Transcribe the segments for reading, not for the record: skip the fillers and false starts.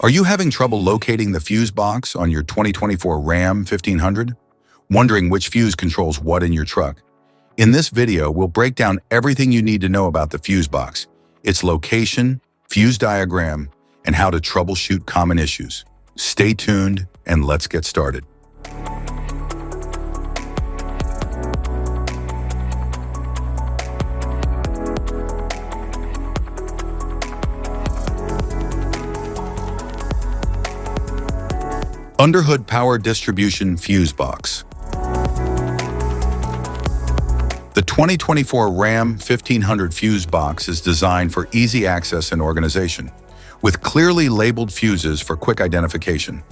Are you having trouble locating the fuse box on your 2024 Ram 1500? Wondering which fuse controls what in your truck? In this video, we'll break down everything you need to know about the fuse box, its location, fuse diagram, and how to troubleshoot common issues. Stay tuned and let's get started. Underhood Power Distribution Fuse Box. The 2024 Ram 1500 fuse box is designed for easy access and organization, with clearly labeled fuses for quick identification.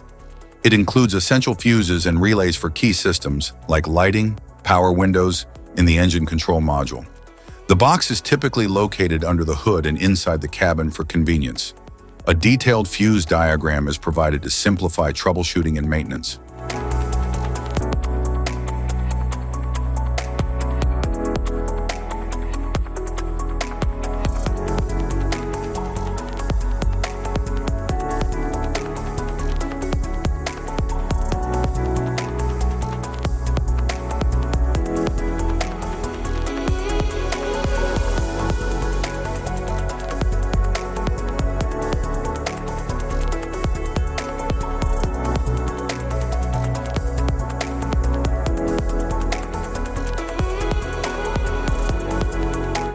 It includes essential fuses and relays for key systems like lighting, power windows, and the engine control module. The box is typically located under the hood and inside the cabin for convenience. A detailed fuse diagram is provided to simplify troubleshooting and maintenance.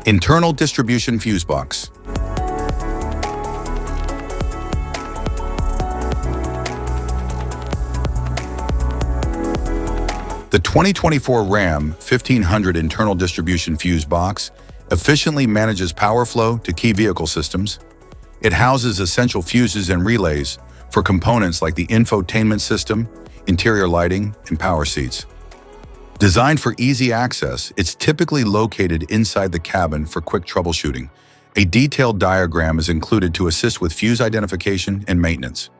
Internal distribution fuse box. The 2024 Ram 1500 internal distribution fuse box efficiently manages power flow to key vehicle systems. It houses essential fuses and relays for components like the infotainment system, interior lighting, and power seats. Designed for easy access, it's typically located inside the cabin for quick troubleshooting. A detailed diagram is included to assist with fuse identification and maintenance.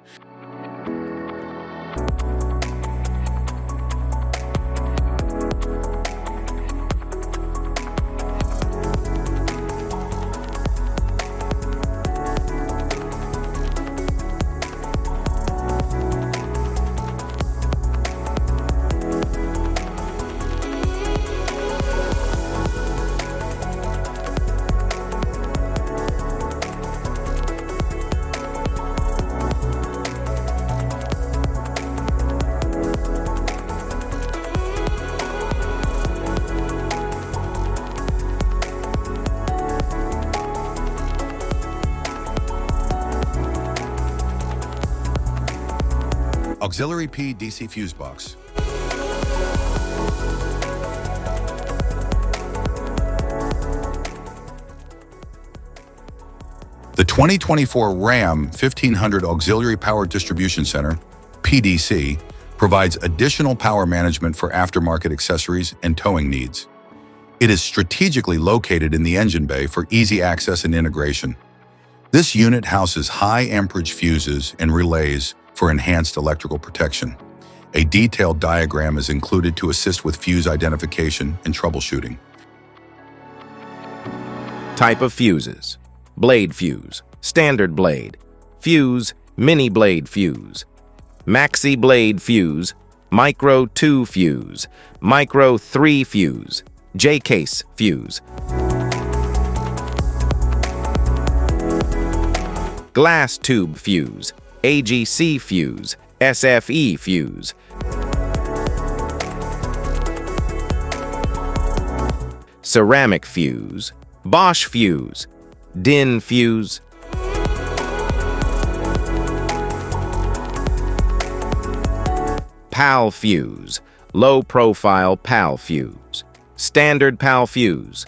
Auxiliary P DC fuse box. The 2024 Ram 1500 Auxiliary Power Distribution Center, PDC, provides additional power management for aftermarket accessories and towing needs. It is strategically located in the engine bay for easy access and integration. This unit houses high amperage fuses and relays for enhanced electrical protection. A detailed diagram is included to assist with fuse identification and troubleshooting. Type of fuses: blade fuse, standard blade, fuse, mini blade fuse, maxi blade fuse, micro 2 fuse, micro 3 fuse, J-case fuse, glass tube fuse, AGC fuse, SFE fuse, ceramic fuse, Bosch fuse, DIN fuse, PAL fuse, low profile PAL fuse, standard PAL fuse,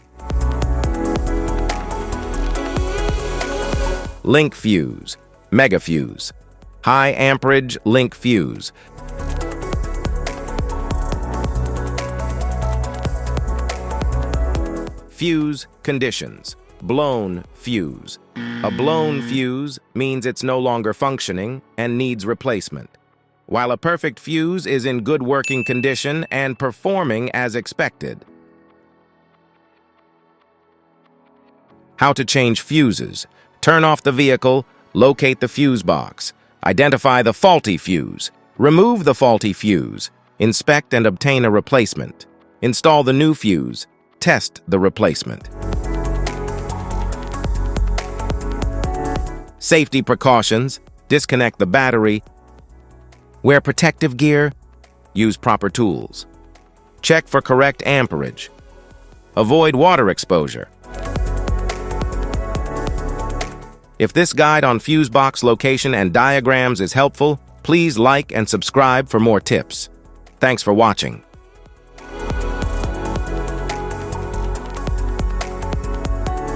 link fuse, mega fuse, high amperage link fuse, fuse conditions: blown fuse. A blown fuse means it's no longer functioning and needs replacement, while a perfect fuse is in good working condition and performing as expected. How to change fuses: turn off the vehicle, locate the fuse box, Identify the faulty fuse. Remove the faulty fuse. Inspect and obtain a replacement. Install the new fuse. Test the replacement. Safety precautions. Disconnect the battery. Wear protective gear. Use proper tools. Check for correct amperage. Avoid water exposure. If this guide on fuse box location and diagrams is helpful, please like and subscribe for more tips. Thanks for watching.